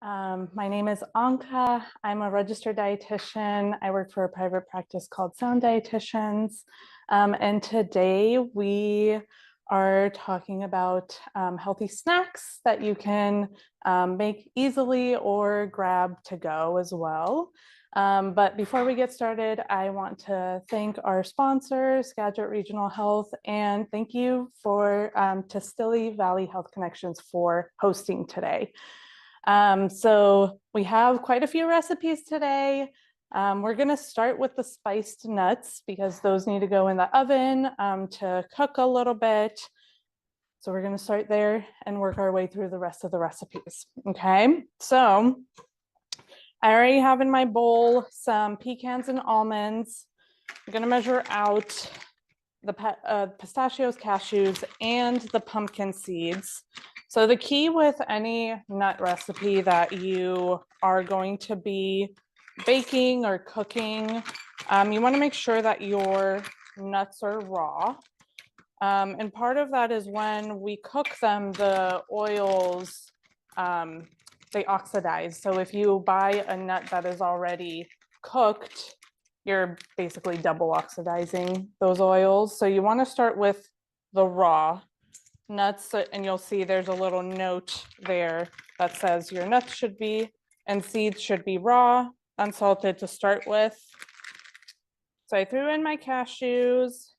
My name is Anka. I'm a registered dietitian. I work for a private practice called Sound Dietitians. And today we are talking about healthy snacks that you can make easily or grab to go as well. But before we get started, I want to thank our sponsors, Skagit Regional Health, and thank you to Stilly Valley Health Connections for hosting today. So we have quite a few recipes today. We're going to start with the spiced nuts because those need to go in the oven to cook a little bit. So we're going to start there and work our way through the rest of the recipes. Okay, so I already have in my bowl some pecans and almonds. I'm going to measure out the pistachios, cashews, and the pumpkin seeds. So the key with any nut recipe that you are going to be baking or cooking, you want to make sure that your nuts are raw. And part of that is when we cook them, the oils, they oxidize. So if you buy a nut that is already cooked, you're basically double oxidizing those oils. So you want to start with the raw nuts, and you'll see there's a little note there that says your nuts should be and seeds should be raw, unsalted to start with. So I threw in my cashews.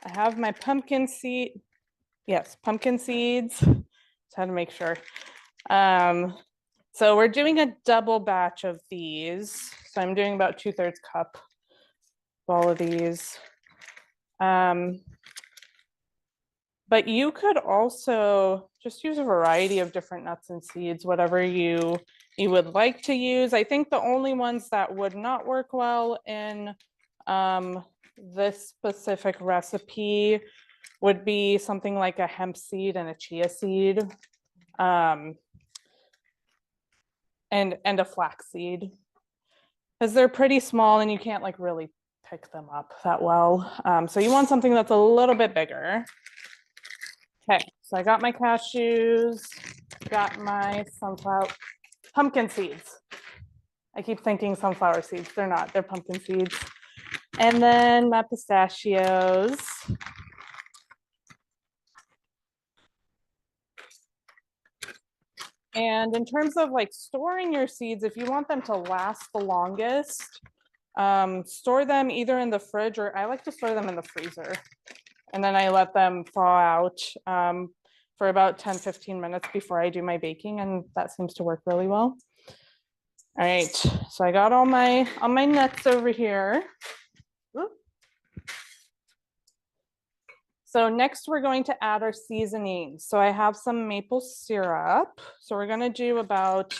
I have my pumpkin seed. Yes, pumpkin seeds. Just had to make sure. So we're doing a double batch of these. So I'm doing about 2/3 cup of all of these. But you could also just use a variety of different nuts and seeds, whatever you would like to use. I think the only ones that would not work well in this specific recipe would be something like a hemp seed and a chia seed, and a flax seed, because they're pretty small and you can't like really pick them up that well. So you want something that's a little bit bigger. Okay, so I got my cashews, got my pumpkin seeds. I keep thinking sunflower seeds. They're not, they're pumpkin seeds. And then my pistachios. And in terms of like storing your seeds, if you want them to last the longest, store them either in the fridge, or I like to store them in the freezer. And then I let them thaw out for about 10-15 minutes before I do my baking, and that seems to work really well. All right, so I got all my nuts over here. Ooh. So next we're going to add our seasonings. So I have some maple syrup. So we're going to do about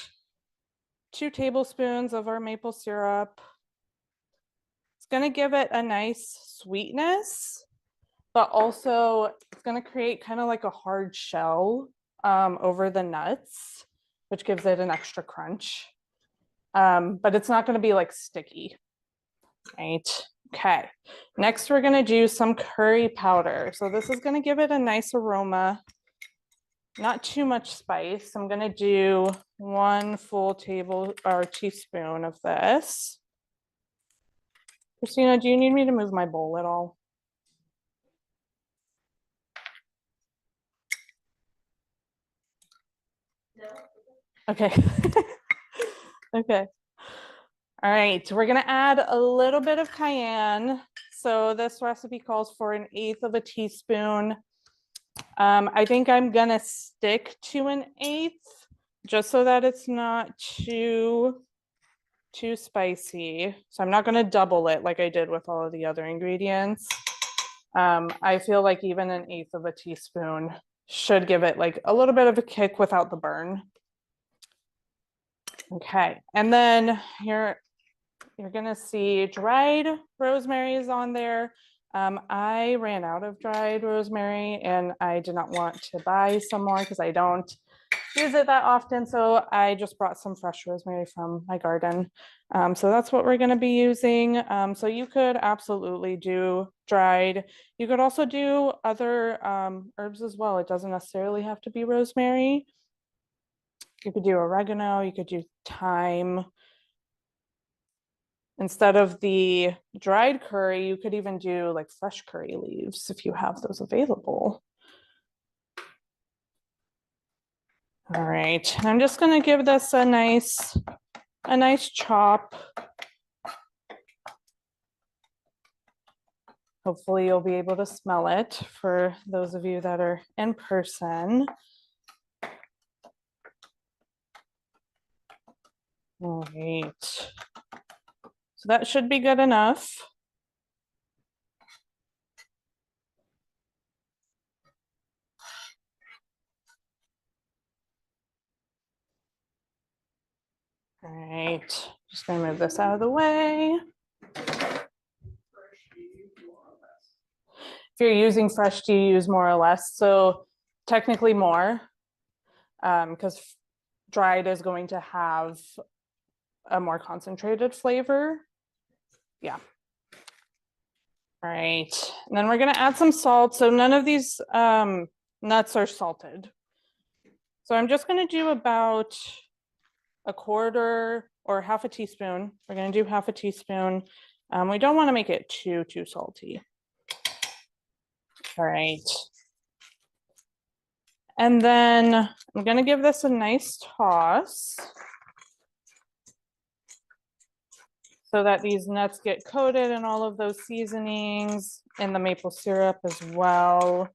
2 tablespoons of our maple syrup. It's going to give it a nice sweetness, but also it's going to create kind of like a hard shell over the nuts, which gives it an extra crunch. But it's not going to be like sticky, right? Okay, next we're going to do some curry powder. So this is going to give it a nice aroma, not too much spice. I'm going to do 1 full teaspoon of this. Christina, do you need me to move my bowl at all? Okay. Okay. All right, we're gonna add a little bit of cayenne. So this recipe calls for 1/8 teaspoon. I think I'm gonna stick to 1/8 just so that it's not too spicy. So I'm not gonna double it like I did with all of the other ingredients. I feel like even 1/8 teaspoon should give it like a little bit of a kick without the burn. Okay, and then you're gonna see dried rosemary is on there. I ran out of dried rosemary and I did not want to buy some more because I don't use it that often. So I just brought some fresh rosemary from my garden. So that's what we're gonna be using. So you could absolutely do dried. You could also do other herbs as well. It doesn't necessarily have to be rosemary. You could do oregano, you could do thyme. Instead of the dried curry, you could even do like fresh curry leaves if you have those available. All right, I'm just gonna give this a nice chop. Hopefully you'll be able to smell it for those of you that are in person. All right, so that should be good enough. All right, just gonna move this out of the way. If you're using fresh, do you use more or less? So technically more, because dried is going to have a more concentrated flavor. Yeah. All right, and then we're gonna add some salt. So none of these nuts are salted. So I'm just gonna do about a quarter or half a teaspoon. We're gonna do half a teaspoon. We don't wanna make it too salty. All right. And then I'm gonna give this a nice toss so that these nuts get coated in all of those seasonings and the maple syrup as well.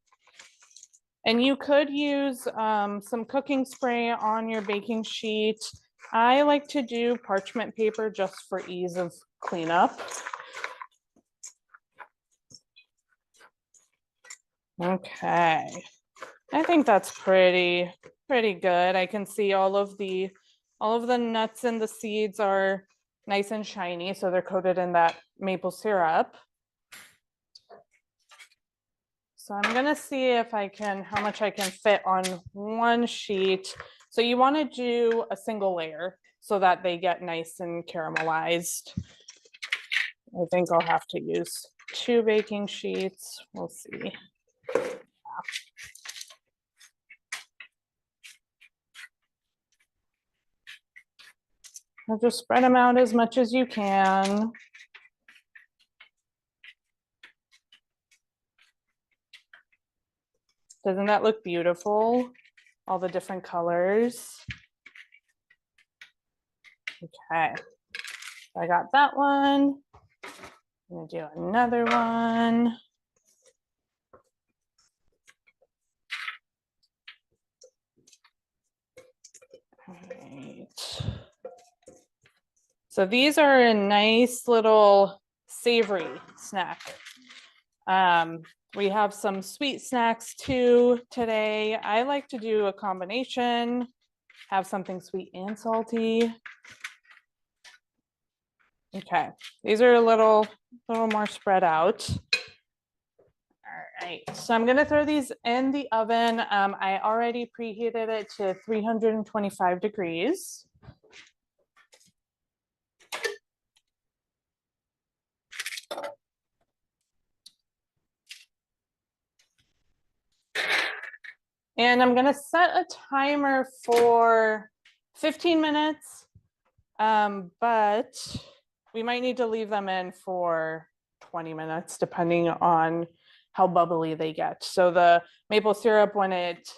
And you could use some cooking spray on your baking sheet. I like to do parchment paper just for ease of cleanup. Okay, I think that's pretty good. I can see all of the nuts and the seeds are nice and shiny, so they're coated in that maple syrup. So I'm gonna see if how much I can fit on one sheet. So you want to do a single layer so that they get nice and caramelized. I think I'll have to use 2 baking sheets. We'll see. I'll just spread them out as much as you can. Doesn't that look beautiful? All the different colors. Okay, I got that one. I'm gonna do another one. All right. So these are a nice little savory snack. We have some sweet snacks too today. I like to do a combination, have something sweet and salty. Okay, these are a little more spread out. All right, so I'm gonna throw these in the oven. I already preheated it to 325 degrees. And I'm gonna set a timer for 15 minutes, but we might need to leave them in for 20 minutes depending on how bubbly they get. So the maple syrup, when it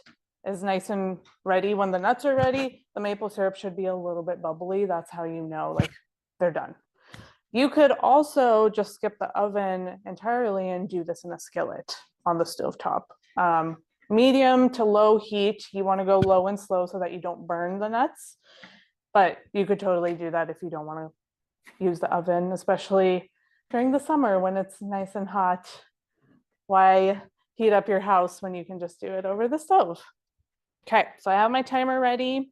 is nice and ready, when the nuts are ready, the maple syrup should be a little bit bubbly. That's how you know like they're done. You could also just skip the oven entirely and do this in a skillet on the stovetop. Medium to low heat. You want to go low and slow so that you don't burn the nuts, but you could totally do that if you don't want to use the oven, especially during the summer when it's nice and hot. Why heat up your house when you can just do it over the stove? Okay, so I have my timer ready.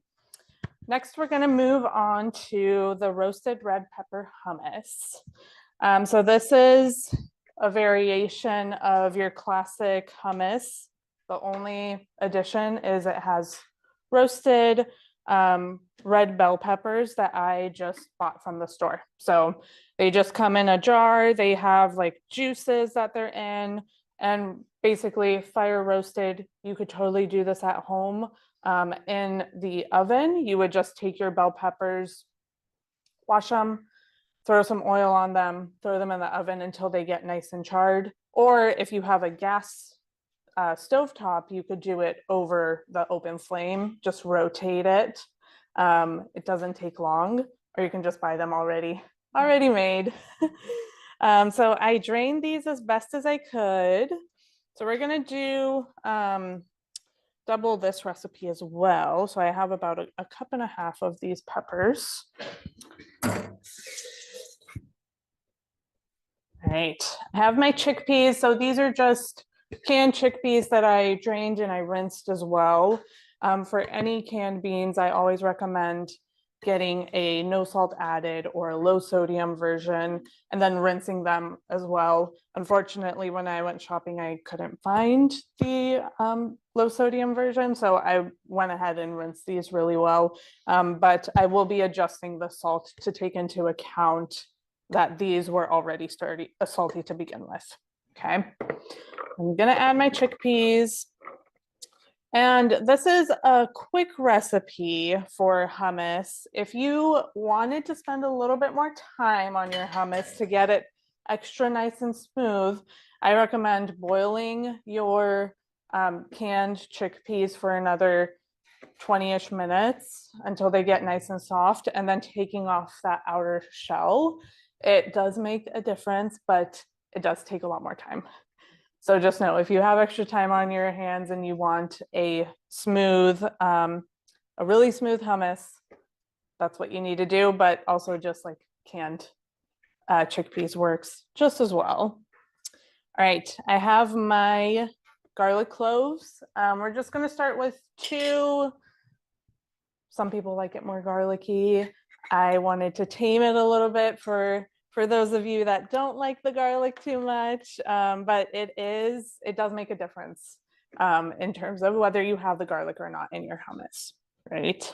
Next, we're going to move on to the roasted red pepper hummus. So this is a variation of your classic hummus. The only addition is it has roasted red bell peppers that I just bought from the store. So they just come in a jar. They have like juices that they're in and basically fire roasted. You could totally do this at home. In the oven, you would just take your bell peppers, wash them, throw some oil on them, throw them in the oven until they get nice and charred. Or if you have a gas stovetop, you could do it over the open flame, just rotate it. It doesn't take long, or you can just buy them already made. So I drained these as best as I could. So we're gonna do double this recipe as well. So I have about a cup and a half of these peppers. All right, I have my chickpeas. So these are just canned chickpeas that I drained and I rinsed as well. For any canned beans, I always recommend getting a no salt added or a low sodium version and then rinsing them as well. Unfortunately, when I went shopping, I couldn't find the low sodium version. So I went ahead and rinsed these really well. But I will be adjusting the salt to take into account that these were already salty to begin with. Okay, I'm gonna add my chickpeas. And this is a quick recipe for hummus. If you wanted to spend a little bit more time on your hummus to get it extra nice and smooth, I recommend boiling your canned chickpeas for another 20-ish minutes until they get nice and soft, and then taking off that outer shell. It does make a difference, but it does take a lot more time. So just know, if you have extra time on your hands and you want a smooth, a really smooth hummus, that's what you need to do. But also just like canned chickpeas works just as well. All right, I have my garlic cloves. We're just gonna start with 2. Some people like it more garlicky. I wanted to tame it a little bit for those of you that don't like the garlic too much, but it does make a difference in terms of whether you have the garlic or not in your hummus, right?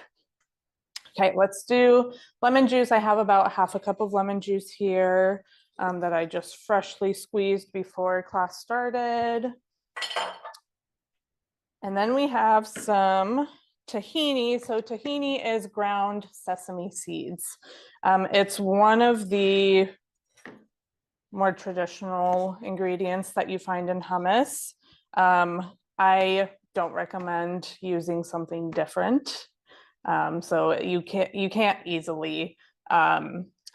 Okay, let's do lemon juice. I have about half a cup of lemon juice here that I just freshly squeezed before class started. And then we have some tahini. So tahini is ground sesame seeds. It's one of the more traditional ingredients that you find in hummus. I don't recommend using something different. So you can't easily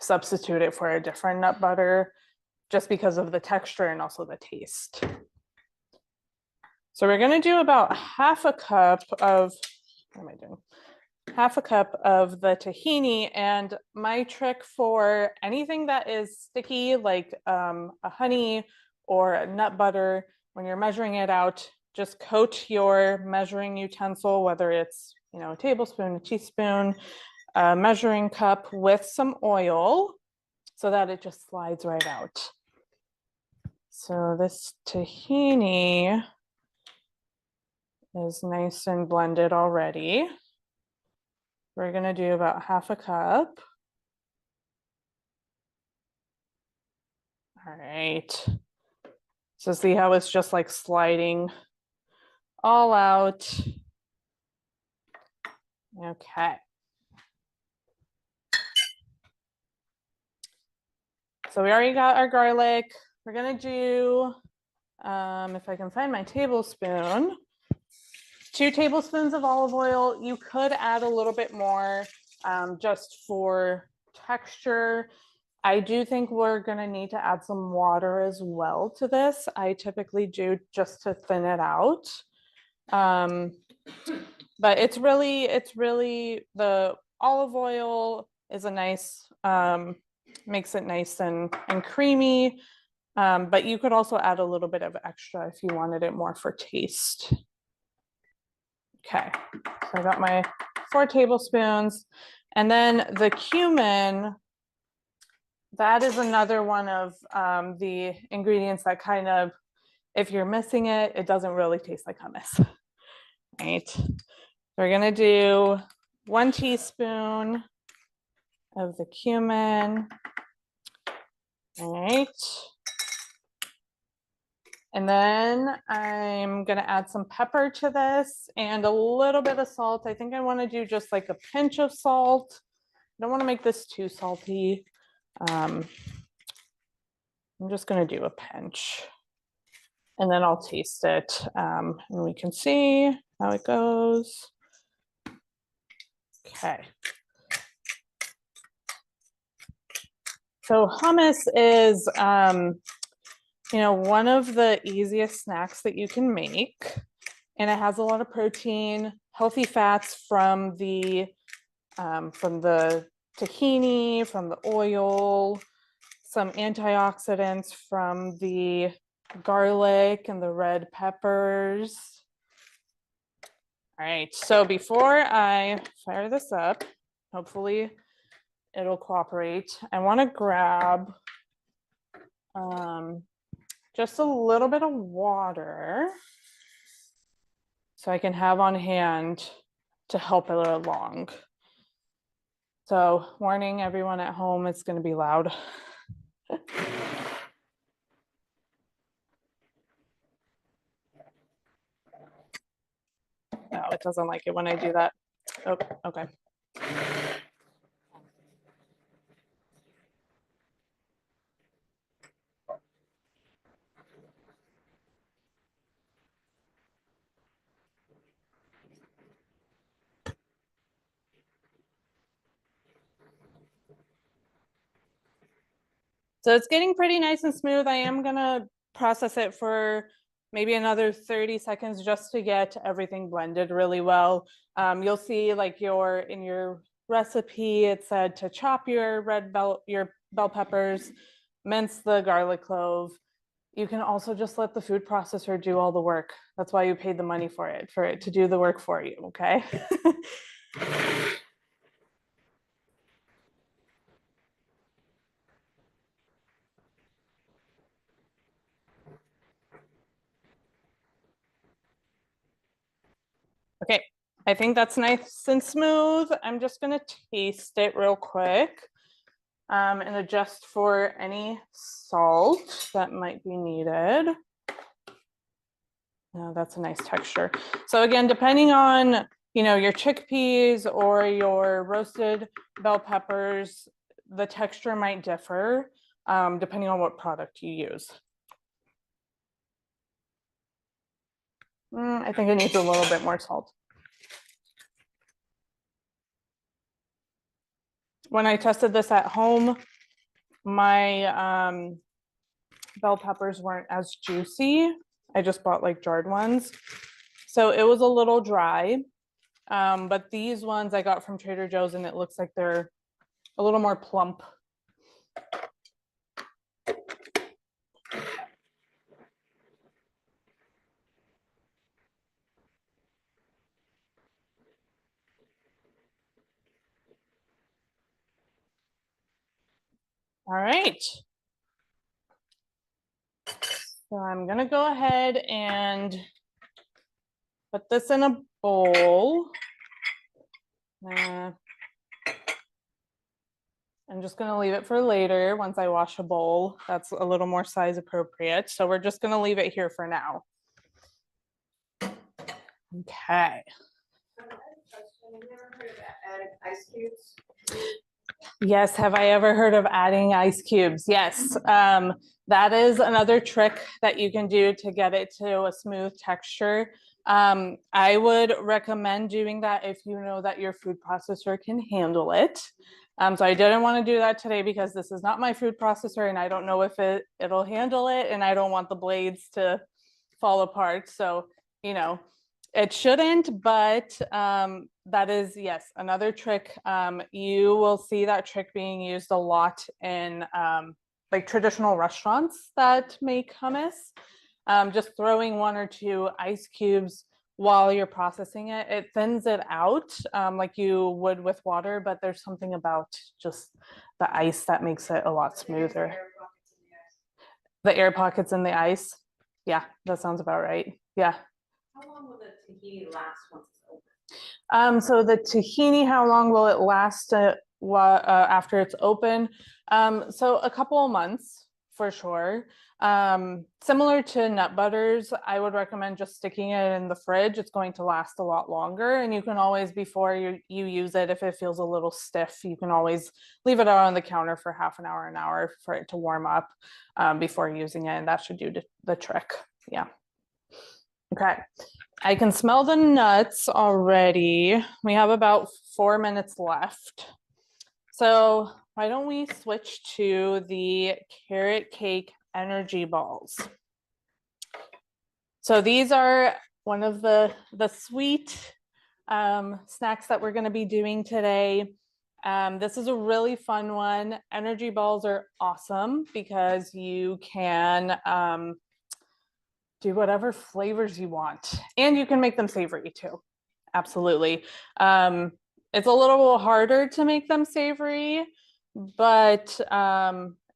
substitute it for a different nut butter just because of the texture and also the taste. So we're going to do about half a cup of, what am I doing? Half a cup of the tahini. And my trick for anything that is sticky, like a honey or a nut butter, when you're measuring it out, just coat your measuring utensil, whether it's a tablespoon, a teaspoon, a measuring cup, with some oil so that it just slides right out. So this tahini is nice and blended already. We're gonna do about half a cup. All right. So see how it's just like sliding all out. Okay. So we already got our garlic. We're gonna do, if I can find my tablespoon, 2 tablespoons of olive oil. You could add a little bit more just for texture. I do think we're gonna need to add some water as well to this. I typically do just to thin it out. But it's really, the olive oil is a nice, makes it nice and creamy. But you could also add a little bit of extra if you wanted it more for taste. Okay, so I got my 4 tablespoons. And then the cumin, that is another one of the ingredients that kind of, if you're missing it, it doesn't really taste like hummus. Right. So we're gonna do 1 teaspoon of the cumin. All right. And then I'm gonna add some pepper to this and a little bit of salt. I think I wanna do just like a pinch of salt. I don't wanna make this too salty. I'm just gonna do a pinch and then I'll taste it and we can see how it goes. Okay. So hummus is, one of the easiest snacks that you can make. And it has a lot of protein, healthy fats from the tahini, from the oil, some antioxidants from the garlic and the red peppers. All right, so before I fire this up, hopefully it'll cooperate. I want to grab just a little bit of water so I can have on hand to help it along. So warning everyone at home, it's going to be loud. No, it doesn't like it when I do that. Oh, okay. So it's getting pretty nice and smooth. I am gonna process it for maybe another 30 seconds just to get everything blended really well. You'll see like in your recipe, it said to chop your bell peppers, mince the garlic clove. You can also just let the food processor do all the work. That's why you paid the money for it to do the work for you, okay? Okay, I think that's nice and smooth. I'm just gonna taste it real quick and adjust for any salt that might be needed. Now that's a nice texture. So again, depending on your chickpeas or your roasted bell peppers, the texture might differ depending on what product you use. I think it needs a little bit more salt. When I tested this at home, my bell peppers weren't as juicy. I just bought like jarred ones. So it was a little dry. But these ones I got from Trader Joe's and it looks like they're a little more plump. All right. So I'm gonna go ahead and put this in a bowl. I'm just gonna leave it for later once I wash a bowl. That's a little more size appropriate. So we're just gonna leave it here for now. Okay. Ice cubes? Yes, have I ever heard of adding ice cubes? Yes, that is another trick that you can do to get it to a smooth texture. I would recommend doing that if you know that your food processor can handle it. So I didn't want to do that today because this is not my food processor and I don't know if it'll handle it and I don't want the blades to fall apart. So, it shouldn't, but that is, yes, another trick. You will see that trick being used a lot in like traditional restaurants that make hummus. Just throwing 1 or 2 ice cubes while you're processing it. It thins it out like you would with water, but there's something about just the ice that makes it a lot smoother. The air pockets in the ice. Yeah, that sounds about right. Yeah. How long will the tahini last once it's open? So the tahini, how long will it last after it's open? So a couple of months for sure. Similar to nut butters, I would recommend just sticking it in the fridge. It's going to last a lot longer, and you can always, before you use it, if it feels a little stiff, you can always leave it out on the counter for half an hour for it to warm up before using it, and that should do the trick. Yeah. Okay. I can smell the nuts already. We have about 4 minutes left. So why don't we switch to the carrot cake energy balls? So these are one of the sweet snacks that we're going to be doing today. This is a really fun one. Energy balls are awesome because you can do whatever flavors you want, and you can make them savory too. Absolutely. It's a little harder to make them savory, but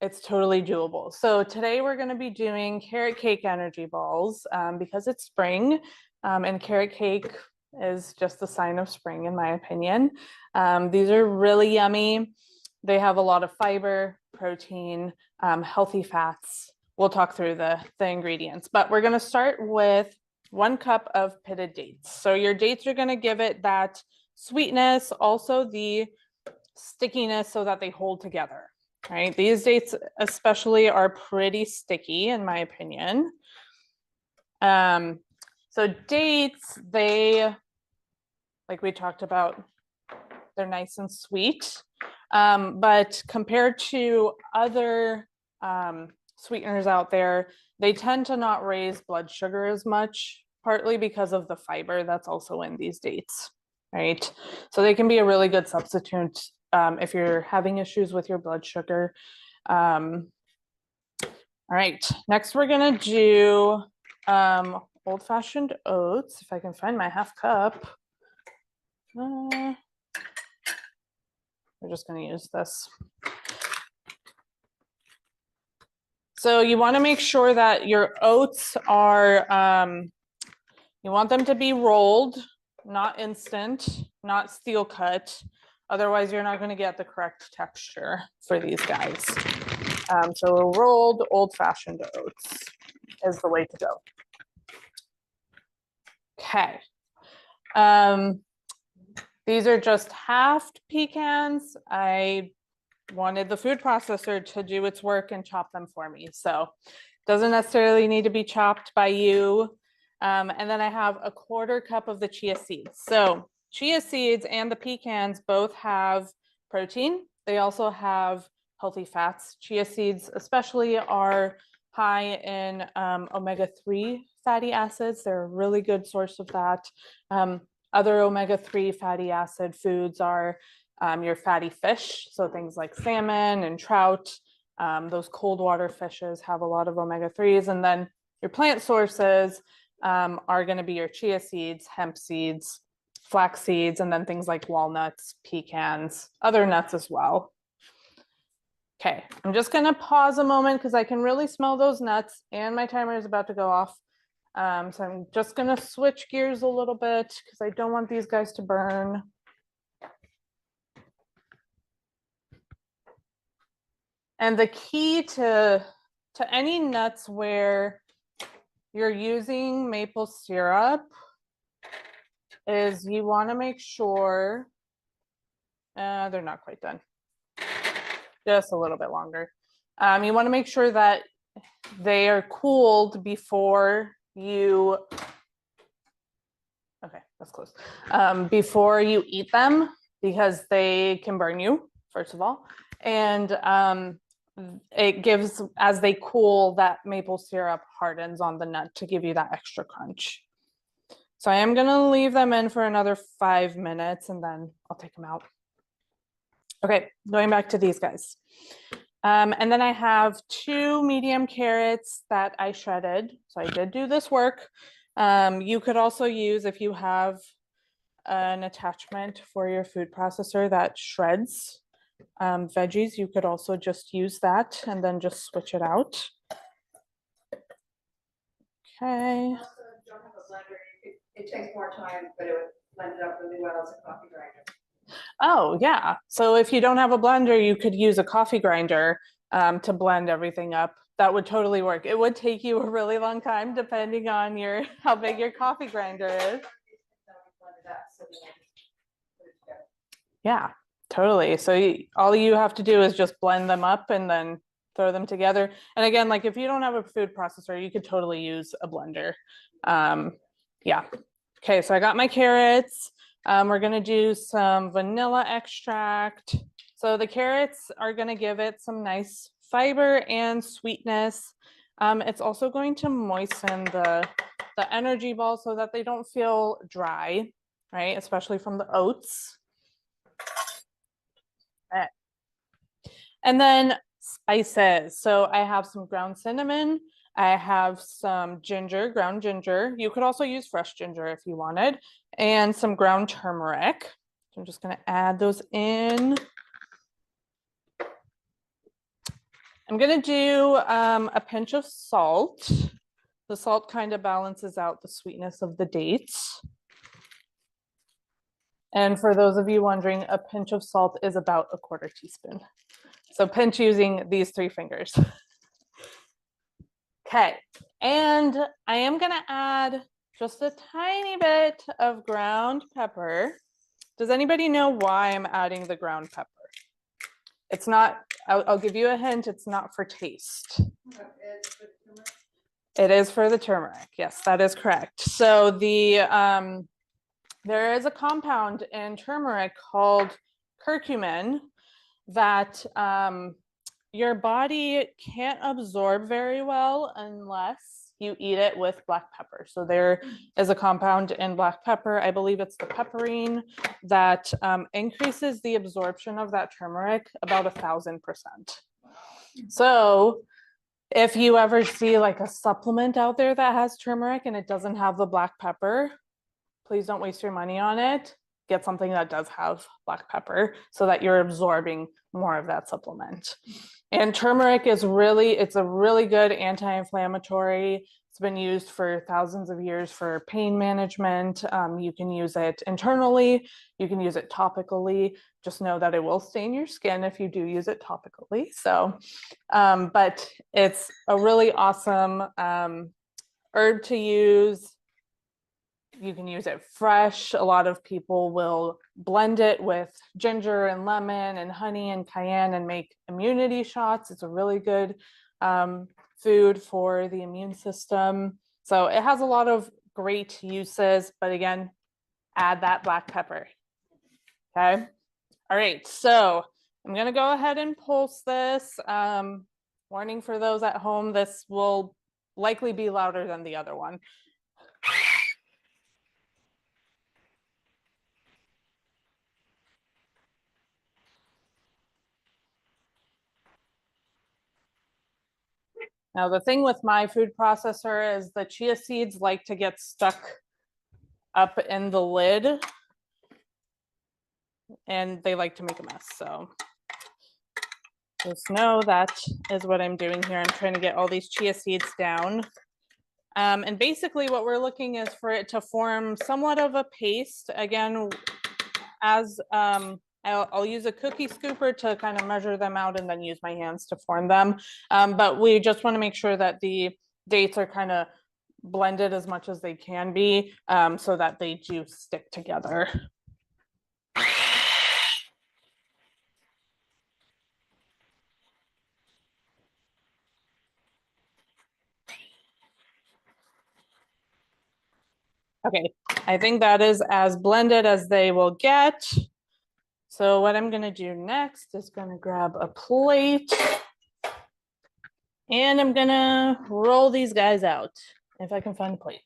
it's totally doable. So today we're going to be doing carrot cake energy balls because it's spring, and carrot cake is just a sign of spring, in my opinion. These are really yummy. They have a lot of fiber, protein, healthy fats. We'll talk through the ingredients, but we're going to start with 1 cup of pitted dates. So your dates are going to give it that sweetness, also the stickiness so that they hold together, right? These dates especially are pretty sticky, in my opinion. So dates, they, like we talked about, they're nice and sweet, but compared to other sweeteners out there, they tend to not raise blood sugar as much, partly because of the fiber that's also in these dates, right? So they can be a really good substitute if you're having issues with your blood sugar. All right, next we're gonna do old-fashioned oats, if I can find my half cup. We're just gonna use this. So you want to make sure that your oats are, you want them to be rolled, not instant, not steel cut. Otherwise, you're not going to get the correct texture for these guys. So rolled old-fashioned oats is the way to go. Okay. These are just halved pecans. I wanted the food processor to do its work and chop them for me. So it doesn't necessarily need to be chopped by you. And then I have 1/4 cup of the chia seeds. So chia seeds and the pecans both have protein. They also have healthy fats. Chia seeds especially are high in omega-3 fatty acids. They're a really good source of that. Other omega-3 fatty acid foods are your fatty fish, so things like salmon and trout. Those cold water fishes have a lot of omega-3s, and then your plant sources are going to be your chia seeds, hemp seeds, flax seeds, and then things like walnuts, pecans, other nuts as well. Okay, I'm just going to pause a moment because I can really smell those nuts, and my timer is about to go off. So I'm just going to switch gears a little bit because I don't want these guys to burn. And the key to any nuts where you're using maple syrup is you want to make sure, they're not quite done, just a little bit longer. You want to make sure that they are cooled before you, okay, that's close, before you eat them, because they can burn you, first of all. And it gives, as they cool, that maple syrup hardens on the nut to give you that extra crunch. So I am going to leave them in for another 5 minutes and then I'll take them out. Okay, going back to these guys. And then I have 2 medium carrots that I shredded. So I did do this work. You could also use, if you have an attachment for your food processor that shreds veggies, you could also just use that and then just switch it out. Okay. It takes more time, but it would blend it up really well as a coffee grinder. Oh, yeah. So if you don't have a blender, you could use a coffee grinder to blend everything up. that would totally work. It would take you a really long time depending on how big your coffee grinder is. Yeah, totally. So all you have to do is just blend them up and then throw them together. And again, like if you don't have a food processor, you could totally use a blender. Yeah. Okay, so I got my carrots. We're gonna do some vanilla extract. So the carrots are gonna give it some nice fiber and sweetness. It's also going to moisten the energy balls so that they don't feel dry, right? Especially from the oats. And then spices. So I have some ground cinnamon. I have some ginger, ground ginger. You could also use fresh ginger if you wanted, and some ground turmeric. So I'm just going to add those in. I'm going to do a pinch of salt. The salt kind of balances out the sweetness of the dates. And for those of you wondering, a pinch of salt is about a quarter teaspoon. So pinch using these 3 fingers. Okay, and I am gonna add just a tiny bit of ground pepper. Does anybody know why I'm adding the ground pepper? It's not, I'll give you a hint, it's not for taste. It is for the turmeric. Yes, that is correct. So there is a compound in turmeric called curcumin that your body can't absorb very well unless you eat it with black pepper. So there is a compound in black pepper, I believe it's the pepperine, that increases the absorption of that turmeric about 1,000%. So if you ever see like a supplement out there that has turmeric and it doesn't have the black pepper, please don't waste your money on it. Get something that does have black pepper so that you're absorbing more of that supplement. And turmeric is it's a really good anti-inflammatory. It's been used for thousands of years for pain management. You can use it internally. You can use it topically. Just know that it will stain your skin if you do use it topically. So, but it's a really awesome herb to use. You can use it fresh. A lot of people will blend it with ginger and lemon and honey and cayenne and make immunity shots. It's a really good food for the immune system. So it has a lot of great uses, but again, add that black pepper. Okay. All right. So I'm going to go ahead and pulse this. Warning for those at home, this will likely be louder than the other one. Now, the thing with my food processor is the chia seeds like to get stuck up in the lid and they like to make a mess. So just know that is what I'm doing here. I'm trying to get all these chia seeds down. And basically what we're looking is for it to form somewhat of a paste. Again, as I'll use a cookie scooper to kind of measure them out and then use my hands to form them. But we just want to make sure that the dates are kind of blended as much as they can be so that they do stick together. Okay, I think that is as blended as they will get. So what I'm gonna do next is gonna grab a plate and I'm gonna roll these guys out if I can find a plate.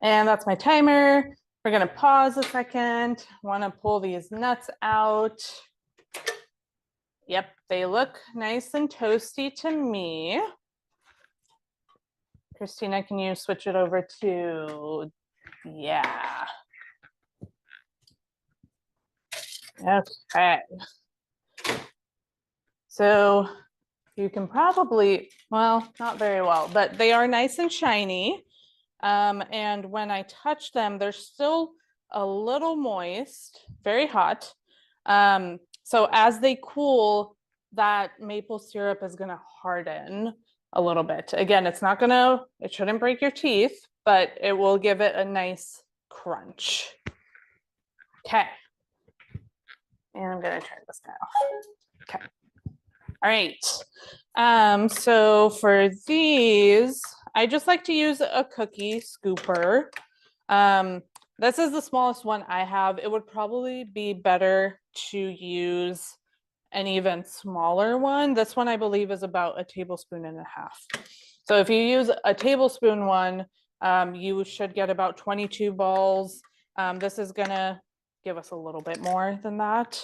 And that's my timer. We're gonna pause a second. Wanna pull these nuts out. Yep, they look nice and toasty to me. Christina, can you switch it over to, yeah. Okay. So you can probably, well, not very well, but they are nice and shiny. And when I touch them, they're still a little moist, very hot. So as they cool, that maple syrup is going to harden a little bit. Again, it shouldn't break your teeth, but it will give it a nice crunch. Okay. And I'm going to turn this down. Okay. All right. So for these, I just like to use a cookie scooper. This is the smallest one I have. It would probably be better to use an even smaller one. This one I believe is about 1.5 tablespoons. So if you use a tablespoon one, you should get about 22 balls. This is gonna give us a little bit more than that.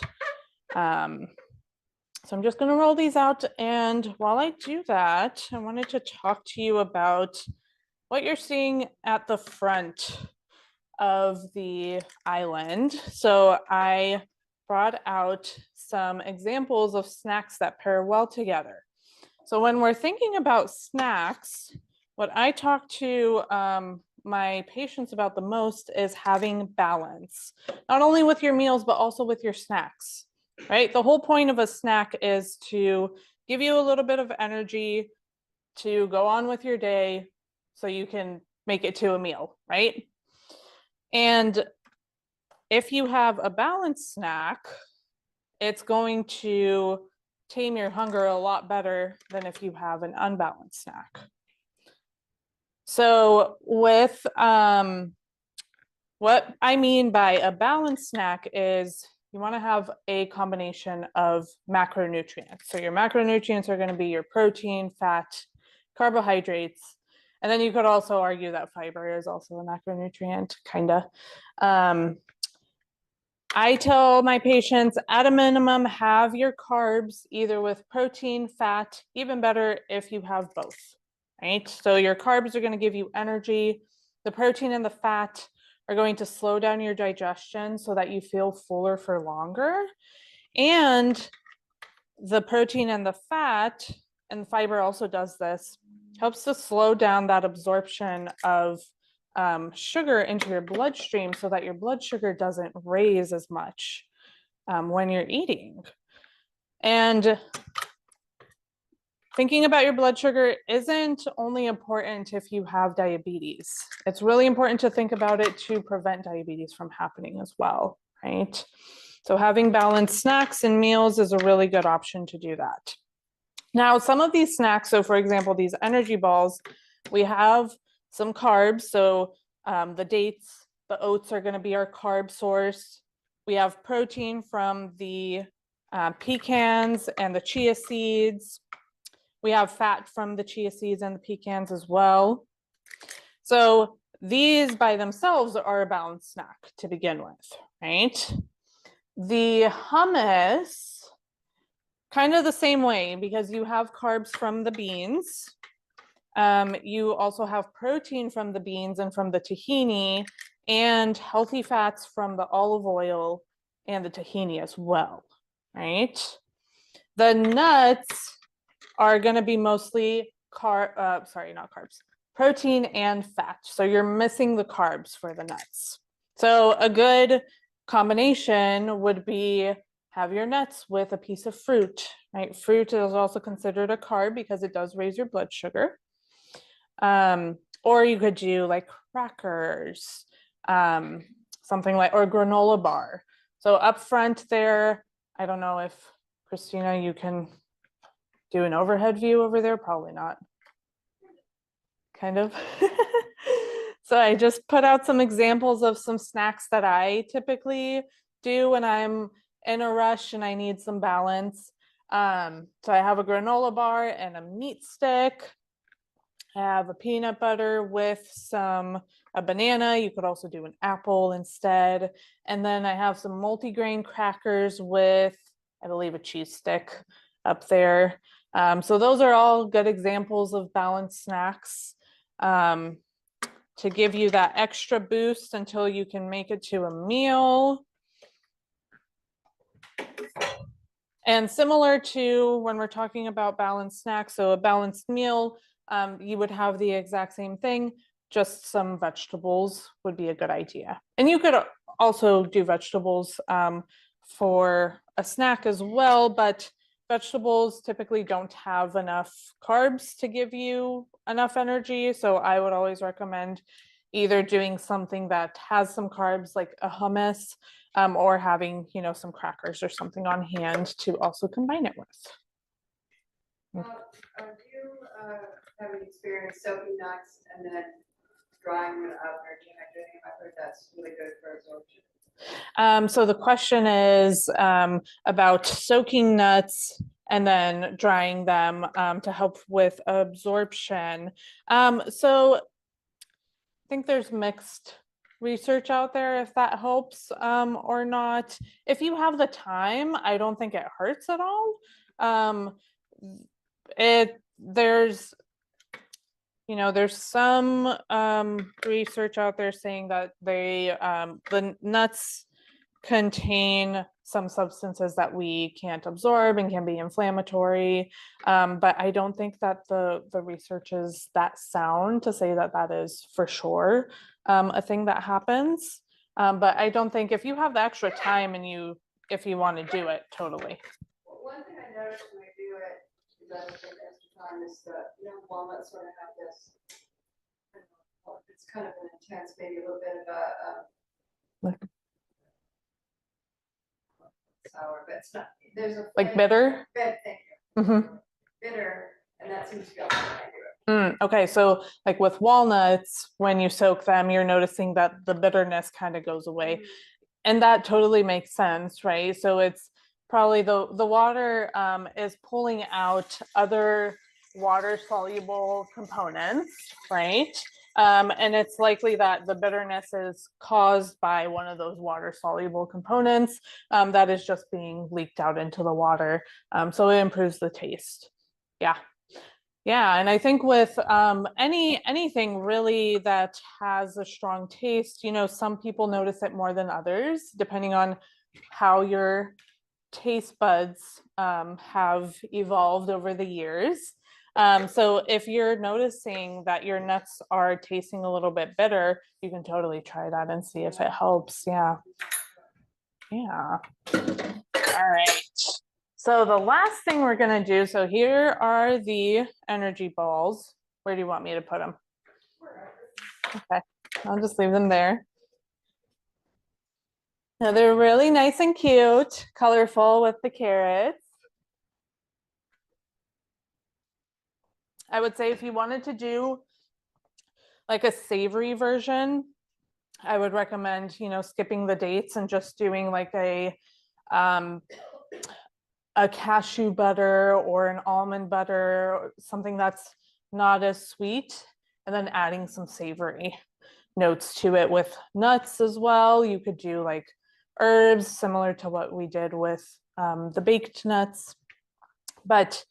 So I'm just gonna roll these out, and while I do that, I wanted to talk to you about what you're seeing at the front of the island. So I brought out some examples of snacks that pair well together. So when we're thinking about snacks, what I talk to my patients about the most is having balance, not only with your meals, but also with your snacks, right? The whole point of a snack is to give you a little bit of energy to go on with your day so you can make it to a meal, right? And if you have a balanced snack, it's going to tame your hunger a lot better than if you have an unbalanced snack. So with what I mean by a balanced snack is you want to have a combination of macronutrients. So your macronutrients are going to be your protein, fat, carbohydrates, and then you could also argue that fiber is also a macronutrient, kind of. I tell my patients at a minimum, have your carbs either with protein, fat, even better if you have both, right? So your carbs are going to give you energy. The protein and the fat are going to slow down your digestion so that you feel fuller for longer. And the protein and the fat, and fiber also does this, helps to slow down that absorption of sugar into your bloodstream so that your blood sugar doesn't raise as much when you're eating. And thinking about your blood sugar isn't only important if you have diabetes. It's really important to think about it to prevent diabetes from happening as well, right? So having balanced snacks and meals is a really good option to do that. Now, some of these snacks, so for example, these energy balls, we have some carbs. So the dates, the oats are going to be our carb source. We have protein from the pecans and the chia seeds. We have fat from the chia seeds and the pecans as well. So these by themselves are a balanced snack to begin with, right? The hummus, kind of the same way, because you have carbs from the beans. You also have protein from the beans and from the tahini, and healthy fats from the olive oil and the tahini as well, right? The nuts are going to be mostly protein and fat. So you're missing the carbs for the nuts. So a good combination would be have your nuts with a piece of fruit, right? Fruit is also considered a carb because it does raise your blood sugar. Or you could do like crackers, something like, or granola bar. So up front there, I don't know if Christina, you can do an overhead view over there, probably not. Kind of. So I just put out some examples of some snacks that I typically do when I'm in a rush and I need some balance. So I have a granola bar and a meat stick. I have a peanut butter with a banana. You could also do an apple instead. And then I have some multigrain crackers with, I believe, a cheese stick up there. So those are all good examples of balanced snacks to give you that extra boost until you can make it to a meal. And similar to when we're talking about balanced snacks, so a balanced meal, you would have the exact same thing, just some vegetables would be a good idea. And you could also do vegetables for a snack as well, but vegetables typically don't have enough carbs to give you enough energy. So I would always recommend either doing something that has some carbs like a hummus, or having, you know, some crackers or something on hand to also combine it with. Do you have any experience soaking nuts and then drying them out or dehydrating them? I've heard that's really good for absorption. So the question is about soaking nuts and then drying them to help with absorption. So I think there's mixed research out there if that helps or not. If you have the time, I don't think it hurts at all. There's, you know, there's some research out there saying that the nuts contain some substances that we can't absorb and can be inflammatory. But I don't think that the research is that sound to say that that is for sure a thing that happens. But I don't think if you have the extra time and if you want to do it, totally. Well, one thing I noticed when I do it, is I don't take extra time, is that, you know, walnuts sort of have this, it's kind of an intense, maybe a little bit of a, Like sour, but it's not, there's a. like bitter? Thank you. Mm-hmm. Bitter, and that seems to be when I do it. Okay, so like with walnuts, when you soak them, you're noticing that the bitterness kind of goes away. And that totally makes sense, right? So it's probably the water is pulling out other water soluble components, right? And it's likely that the bitterness is caused by one of those water soluble components that is just being leaked out into the water. So it improves the taste. Yeah. Yeah, and I think with anything really that has a strong taste, you know, some people notice it more than others, depending on how your taste buds have evolved over the years. So if you're noticing that your nuts are tasting a little bit bitter, you can totally try that and see if it helps. Yeah. Yeah. All right. So the last thing we're going to do, so here are the energy balls. Where do you want me to put them? Okay, I'll just leave them there. Now they're really nice and cute, colorful with the carrots. I would say if you wanted to do like a savory version, I would recommend, you know, skipping the dates and just doing like a cashew butter or an almond butter, or something that's not as sweet, and then adding some savory notes to it with nuts as well. You could do like herbs similar to what we did with the baked nuts. But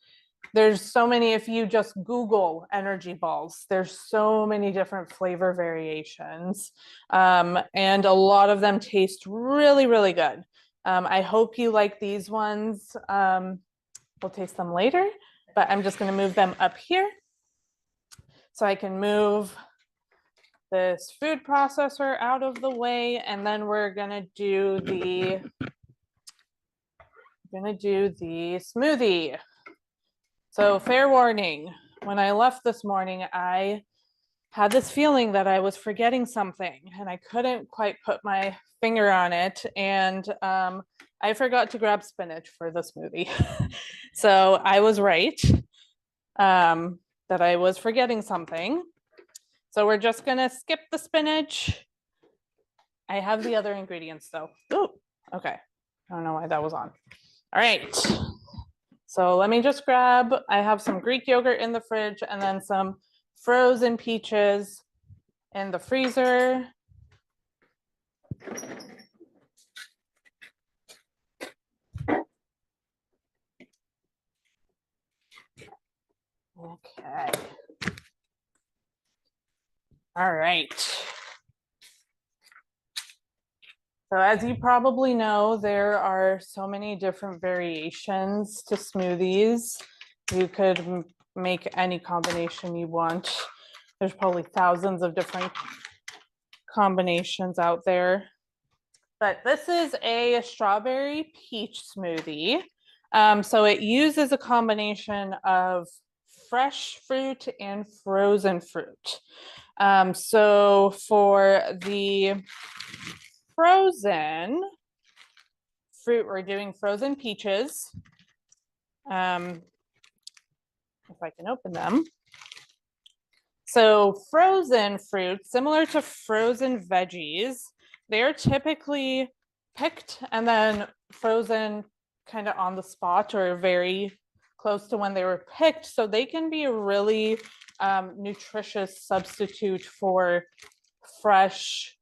there's so many, if you just Google energy balls, there's so many different flavor variations. And a lot of them taste really, really good. I hope you like these ones. We'll taste them later, but I'm just going to move them up here so I can move this food processor out of the way, and then we're going to do the smoothie. So fair warning, when I left this morning, I had this feeling that I was forgetting something and I couldn't quite put my finger on it. And I forgot to grab spinach for the smoothie. So I was right that I was forgetting something. So we're just gonna skip the spinach. I have the other ingredients though. Oh, okay. I don't know why that was on. All right. So let me just grab, I have some Greek yogurt in the fridge and then some frozen peaches in the freezer. Okay. All right. So as you probably know, there are so many different variations to smoothies. You could make any combination you want. There's probably thousands of different combinations out there. but this is a strawberry peach smoothie. So it uses a combination of fresh fruit and frozen fruit. So for the frozen fruit, we're doing frozen peaches. If I can open them. So frozen fruit, similar to frozen veggies, they're typically picked and then frozen kind of on the spot or very close to when they were picked. So they can be a really nutritious substitute for fresh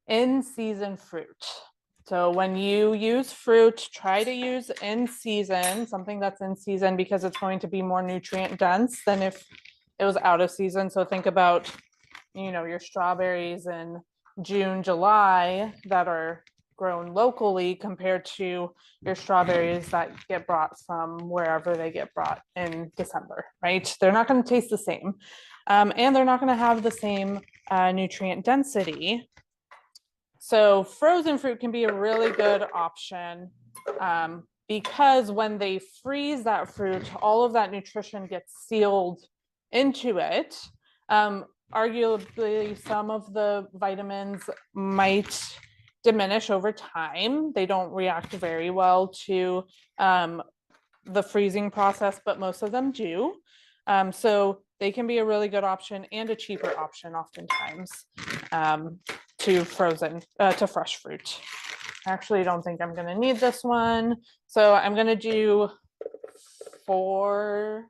in-season fruit. So when you use fruit, try to use in season, something that's in season, because it's going to be more nutrient dense than if it was out of season. So think about, you know, your strawberries in June, July that are grown locally compared to your strawberries that get brought from wherever they get brought in December, right? They're not going to taste the same. And they're not going to have the same nutrient density. So frozen fruit can be a really good option because when they freeze that fruit, all of that nutrition gets sealed into it. Arguably, some of the vitamins might diminish over time. They don't react very well to the freezing process, but most of them do. So they can be a really good option and a cheaper option oftentimes to fresh fruit. I actually don't think I'm gonna need this one. So I'm gonna do four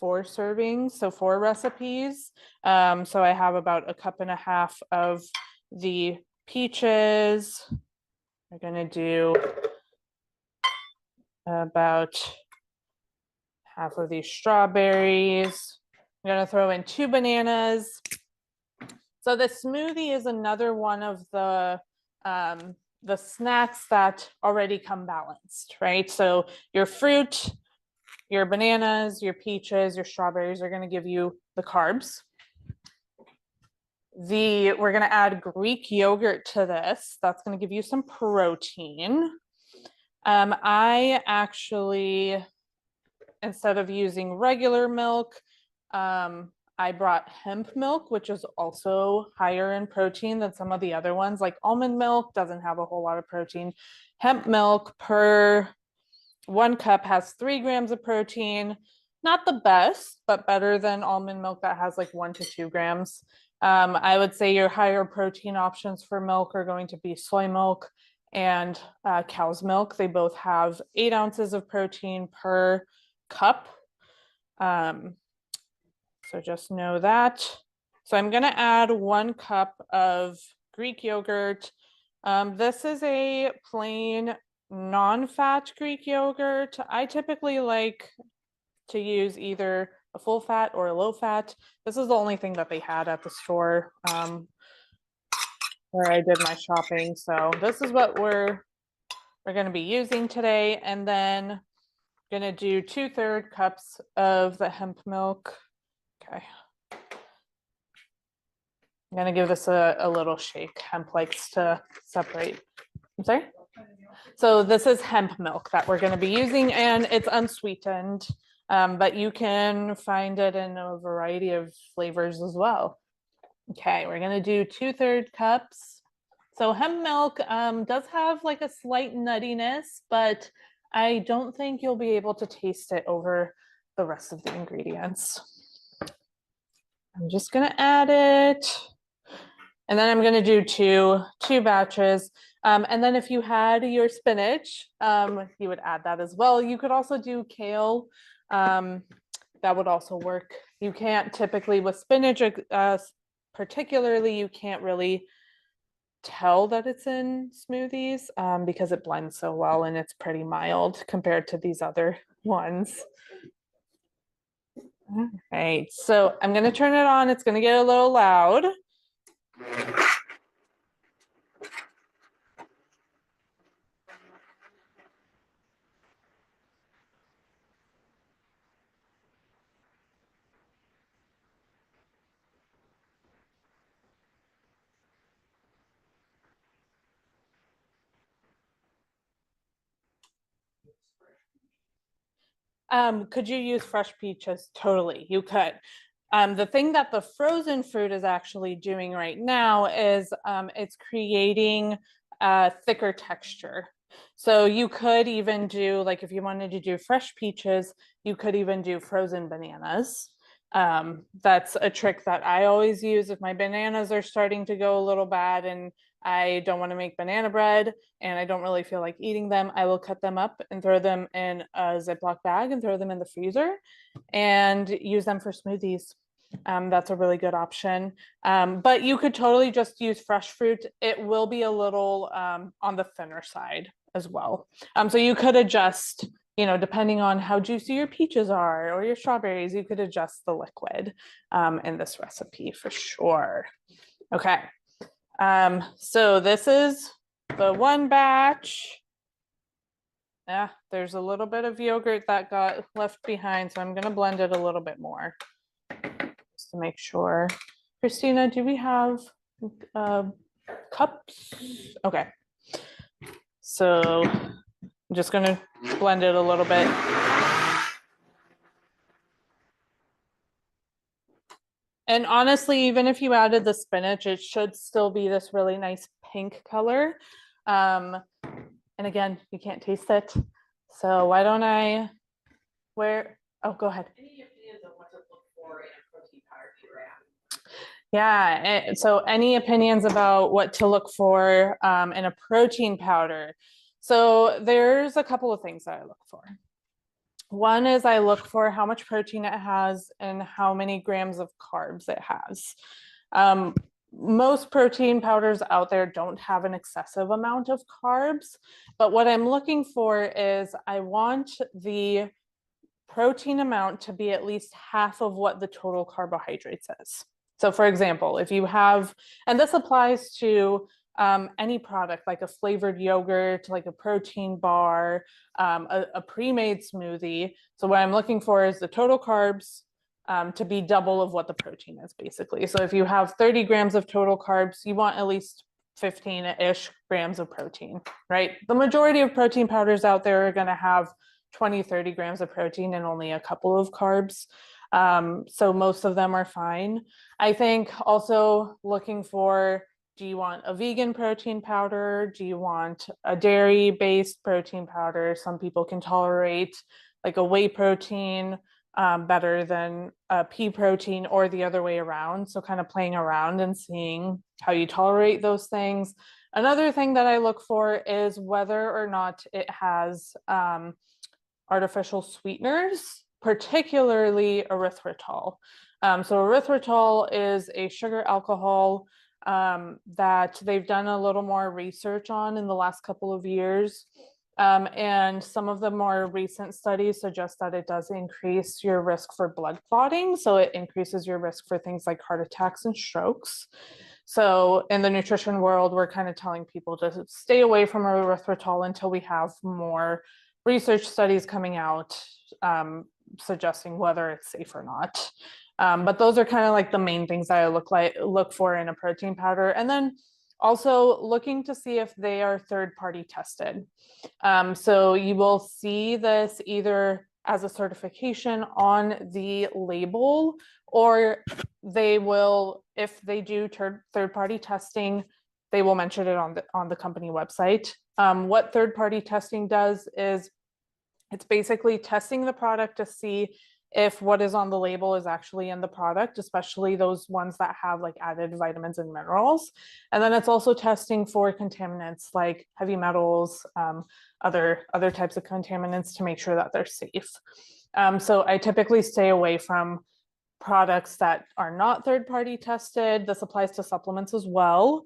servings, so 4 recipes. So I have about 1.5 cups of the peaches. We're gonna do about half of these strawberries. I'm gonna throw in 2 bananas. So the smoothie is another one of the snacks that already come balanced, right? So your fruit, your bananas, your peaches, your strawberries are going to give you the carbs. We're going to add Greek yogurt to this. That's going to give you some protein. I actually, instead of using regular milk, I brought hemp milk, which is also higher in protein than some of the other ones. Like almond milk doesn't have a whole lot of protein. Hemp milk per 1 cup has 3 grams of protein. Not the best, but better than almond milk that has like 1 to 2 grams. I would say your higher protein options for milk are going to be soy milk and cow's milk. They both have 8 ounces of protein per cup. So just know that. So I'm going to add 1 cup of Greek yogurt. This is a plain non-fat Greek yogurt. I typically like to use either a full fat or a low fat. This is the only thing that they had at the store where I did my shopping. So this is what we're going to be using today. And then going to do 2/3 cups of the hemp milk. Okay. I'm going to give this a little shake. Hemp likes to separate. I'm sorry? So this is hemp milk that we're going to be using, and it's unsweetened, but you can find it in a variety of flavors as well. Okay, we're going to do 2/3 cups. So hemp milk does have like a slight nuttiness, but I don't think you'll be able to taste it over the rest of the ingredients. I'm just going to add it. And then I'm going to do two batches. And then if you had your spinach, you would add that as well. You could also do kale. That would also work. You can't typically with spinach, particularly, you can't really tell that it's in smoothies because it blends so well and it's pretty mild compared to these other ones. All right, so I'm going to turn it on. It's going to get a little loud. Could you use fresh peaches? Totally, you could. The thing that the frozen fruit is actually doing right now is it's creating a thicker texture. So you could even do, like if you wanted to do fresh peaches, you could even do frozen bananas. That's a trick that I always use if my bananas are starting to go a little bad and I don't want to make banana bread and I don't really feel like eating them. I will cut them up and throw them in a Ziploc bag and throw them in the freezer and use them for smoothies. That's a really good option. But you could totally just use fresh fruit. It will be a little on the thinner side as well. So you could adjust, you know, depending on how juicy your peaches are or your strawberries, you could adjust the liquid in this recipe for sure. Okay. So this is the one batch. Yeah, there's a little bit of yogurt that got left behind, so I'm going to blend it a little bit more just to make sure. Christina, do we have cups? Okay. So I'm just going to blend it a little bit. And honestly, even if you added the spinach, it should still be this really nice pink color. And again, you can't taste it. So why don't I, oh, go ahead. Any opinions on what to look for in a protein powder puree? Yeah, so any opinions about what to look for in a protein powder? So there's a couple of things that I look for. One is I look for how much protein it has and how many grams of carbs it has. Most protein powders out there don't have an excessive amount of carbs, but what I'm looking for is I want the protein amount to be at least half of what the total carbohydrates is. So for example, if you have, and this applies to any product like a flavored yogurt, like a protein bar, a pre-made smoothie. So what I'm looking for is the total carbs to be double of what the protein is basically. So if you have 30 grams of total carbs, you want at least 15-ish grams of protein, right? The majority of protein powders out there are going to have 20, 30 grams of protein and only a couple of carbs. So most of them are fine. I think also looking for, do you want a vegan protein powder? Do you want a dairy-based protein powder? Some people can tolerate like a whey protein better than a pea protein or the other way around. So kind of playing around and seeing how you tolerate those things. Another thing that I look for is whether or not it has artificial sweeteners, particularly erythritol. So erythritol is a sugar alcohol that they've done a little more research on in the last couple of years. And some of the more recent studies suggest that it does increase your risk for blood clotting. So it increases your risk for things like heart attacks and strokes. So in the nutrition world, we're kind of telling people to stay away from erythritol until we have more research studies coming out suggesting whether it's safe or not. But those are kind of like the main things that I look for in a protein powder. And then also looking to see if they are third-party tested. So you will see this either as a certification on the label, or they will, if they do third-party testing, they will mention it on the company website. What third-party testing does is it's basically testing the product to see if what is on the label is actually in the product, especially those ones that have like added vitamins and minerals. And then it's also testing for contaminants like heavy metals, other types of contaminants to make sure that they're safe. So I typically stay away from products that are not third-party tested. This applies to supplements as well,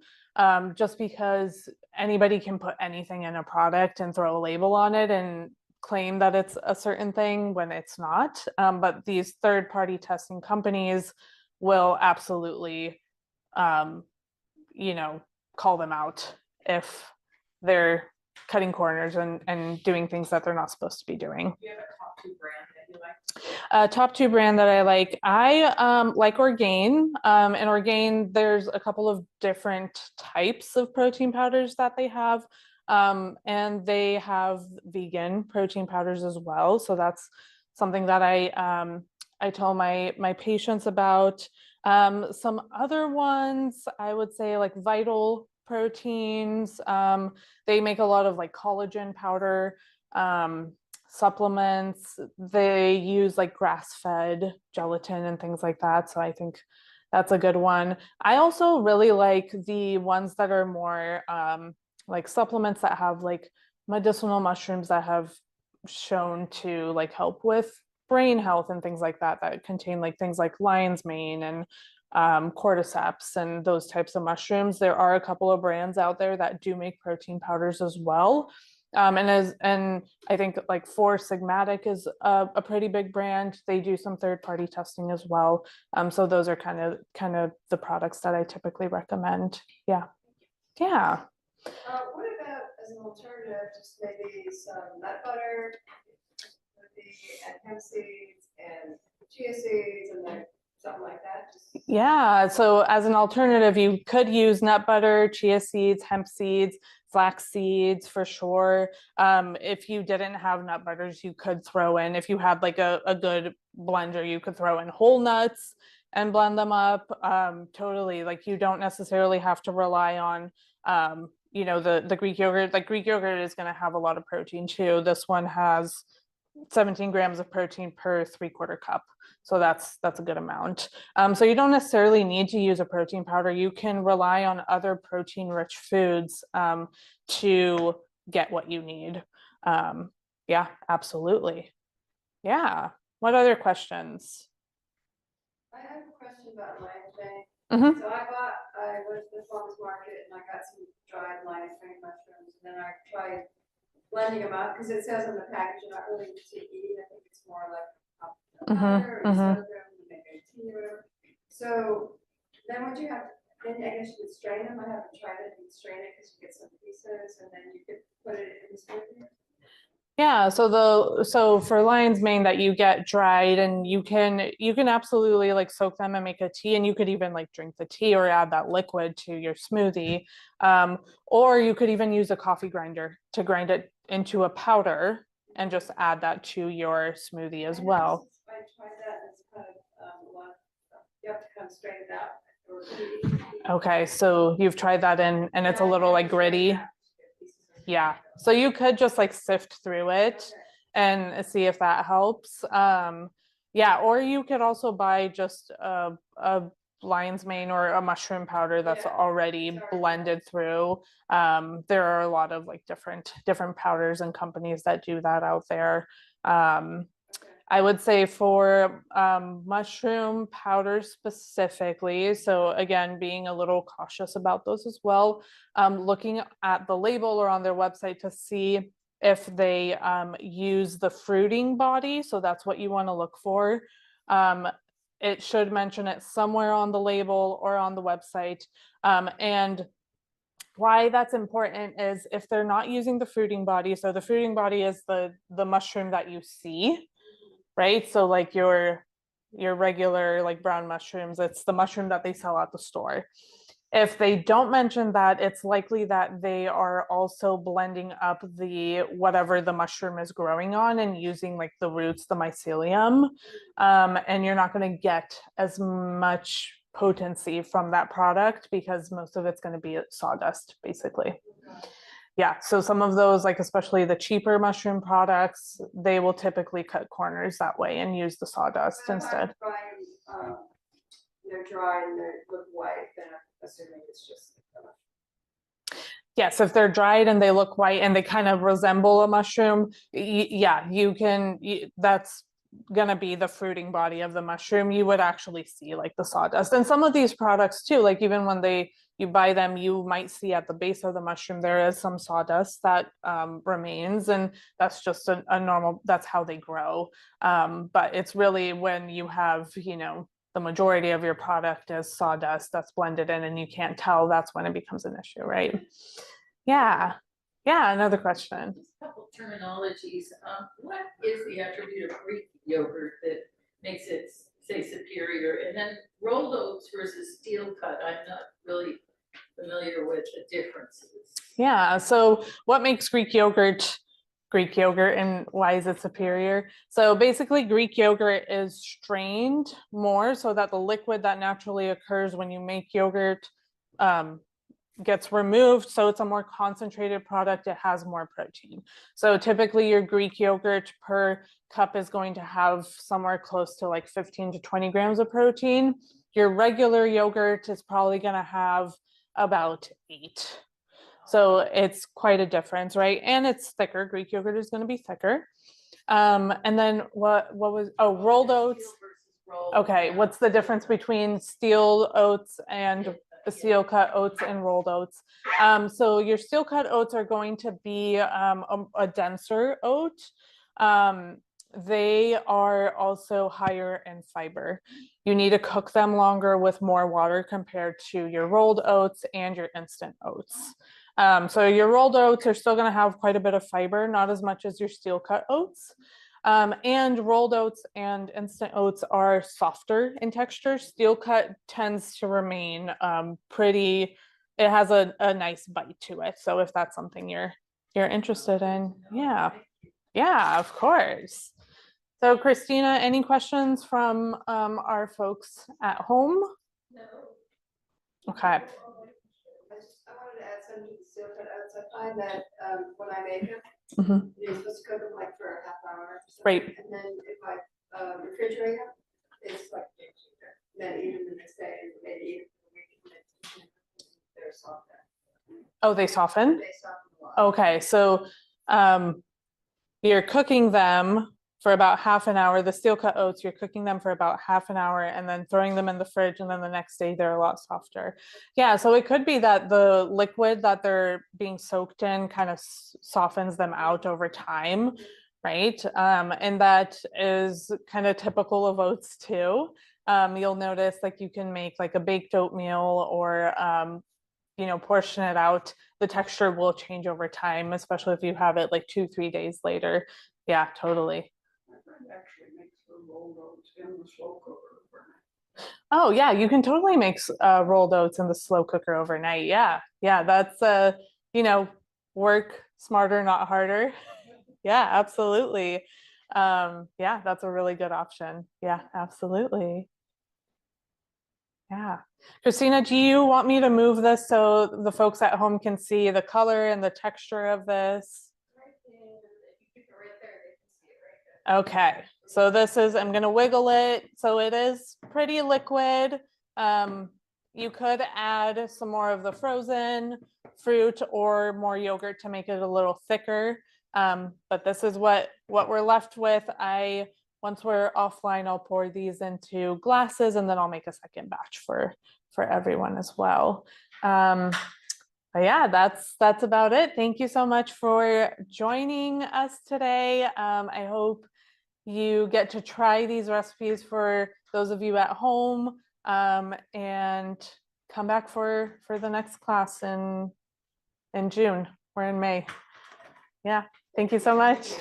just because anybody can put anything in a product and throw a label on it and claim that it's a certain thing when it's not. But these third-party testing companies will absolutely, you know, call them out if they're cutting corners and doing things that they're not supposed to be doing. Do you have a top 2 brand that you like? Top 2 brand that I like Orgain. And Orgain, there's a couple of different types of protein powders that they have. And they have vegan protein powders as well. So that's something that I tell my patients about. Some other ones, I would say like Vital Proteins. They make a lot of like collagen powder supplements. They use like grass-fed gelatin and things like that. So I think that's a good one. I also really like the ones that are more like supplements that have like medicinal mushrooms that have shown to like help with brain health and things like that, that contain like things like lion's mane and cordyceps and those types of mushrooms. There are a couple of brands out there that do make protein powders as well. And I think like Four Sigmatic is a pretty big brand. They do some third-party testing as well. So those are kind of the products that I typically recommend. Yeah. What about as an alternative, just maybe some nut butter, maybe, and hemp seeds and chia seeds and then something like that? Yeah, so as an alternative, you could use nut butter, chia seeds, hemp seeds, flax seeds for sure. If you didn't have nut butters, you could throw in, if you had like a good blender, you could throw in whole nuts and blend them up. Totally, like you don't necessarily have to rely on you know, the Greek yogurt. Like Greek yogurt is going to have a lot of protein too. This one has 17 grams of protein per 3/4 cup. So that's a good amount. So you don't necessarily need to use a protein powder. You can rely on other protein rich foods to get what you need. Yeah, absolutely. Yeah. What other questions? I have a question about lion's mane. Mm-hmm. So I went to the farmer's market and I got some dried lion's mane mushrooms, and then I tried blending them up because it says on the package you're not really to eat. I think it's more like powder or soda, maybe tea or whatever. So then what you have, then I guess you could strain them. I haven't tried it. You can strain it because you get some pieces, and then you could put it in the smoothie. Yeah, so for lion's mane that you get dried, and you can absolutely like soak them and make a tea, and you could even like drink the tea or add that liquid to your smoothie. Or you could even use a coffee grinder to grind it into a powder and just add that to your smoothie as well. I tried that, and it's kind of a lot of stuff. You have to kind of strain it out. Okay, so you've tried that and it's a little like gritty. Yeah, so you could just like sift through it and see if that helps. Yeah, or you could also buy just a lion's mane or a mushroom powder that's already blended through. There are a lot of like different powders and companies that do that out there. I would say for mushroom powders specifically, so again, being a little cautious about those as well, looking at the label or on their website to see if they use the fruiting body. So that's what you want to look for. It should mention it somewhere on the label or on the website. And why that's important is if they're not using the fruiting body, so the fruiting body is the mushroom that you see, right? So like your regular like brown mushrooms, it's the mushroom that they sell at the store. If they don't mention that, it's likely that they are also blending up the whatever the mushroom is growing on and using like the roots, the mycelium, and you're not going to get as much potency from that product because most of it's going to be sawdust basically. Yeah, so some of those, like especially the cheaper mushroom products, they will typically cut corners that way and use the sawdust instead. They're dry and they look white, then I'm assuming it's just Yes, if they're dried and they look white and they kind of resemble a mushroom, yeah, you can, that's gonna be the fruiting body of the mushroom. You would actually see like the sawdust. And some of these products too, like even when you buy them, you might see at the base of the mushroom there is some sawdust that remains, and that's just a normal, that's how they grow. But it's really when you have, you know, the majority of your product is sawdust that's blended in and you can't tell, that's when it becomes an issue, right? Yeah. Another question. Just a couple terminologies. What is the attribute of Greek yogurt that makes it say superior? And then rolled oats versus steel cut. I'm not really familiar with the differences. Yeah, so what makes Greek yogurt and why is it superior? So basically Greek yogurt is strained more so that the liquid that naturally occurs when you make yogurt gets removed. So it's a more concentrated product. It has more protein. So typically your Greek yogurt per cup is going to have somewhere close to like 15 to 20 grams of protein. Your regular yogurt is probably going to have about 8. So it's quite a difference, right? And it's thicker. Greek yogurt is going to be thicker. And then what was, rolled oats. Okay, what's the difference between steel oats and the steel cut oats and rolled oats? So your steel cut oats are going to be a denser oat. They are also higher in fiber. You need to cook them longer with more water compared to your rolled oats and your instant oats. So your rolled oats are still going to have quite a bit of fiber, not as much as your steel cut oats. And rolled oats and instant oats are softer in texture. Steel cut tends to remain pretty, it has a nice bite to it. So if that's something you're interested in, yeah, of course. So Christina, any questions from our folks at home? No. Okay. I wanted to add something to the steel cut oats. I find that when I make them, you're supposed to cook them like for a half hour. Or something. Right. And then if I refrigerate them, it's like then even the next day, maybe even the week, they're softer. Oh, they soften? They soften a lot. Okay, so you're cooking them for about half an hour. The steel cut oats, you're cooking them for about half an hour and then throwing them in the fridge, and then the next day they're a lot softer. Yeah, so it could be that the liquid that they're being soaked in kind of softens them out over time, right? And that is kind of typical of oats too. You'll notice like you can make like a baked oatmeal or portion it out. The texture will change over time, especially if you have it like 2-3 days later. Yeah, totally. Actually makes the rolled oats in the slow cooker overnight. Oh yeah, you can totally make rolled oats in the slow cooker overnight. Yeah, that's work smarter, not harder. Yeah, absolutely. Yeah, that's a really good option. Yeah, absolutely. Yeah. Christina, do you want me to move this so the folks at home can see the color and the texture of this? Okay, so this is, I'm going to wiggle it. So it is pretty liquid. You could add some more of the frozen fruit or more yogurt to make it a little thicker. But this is what we're left with. Once we're offline, I'll pour these into glasses and then I'll make a second batch for everyone as well. But yeah, that's about it. Thank you so much for joining us today. I hope you get to try these recipes for those of you at home, and come back for the next class in June. We're in May. Yeah, thank you so much.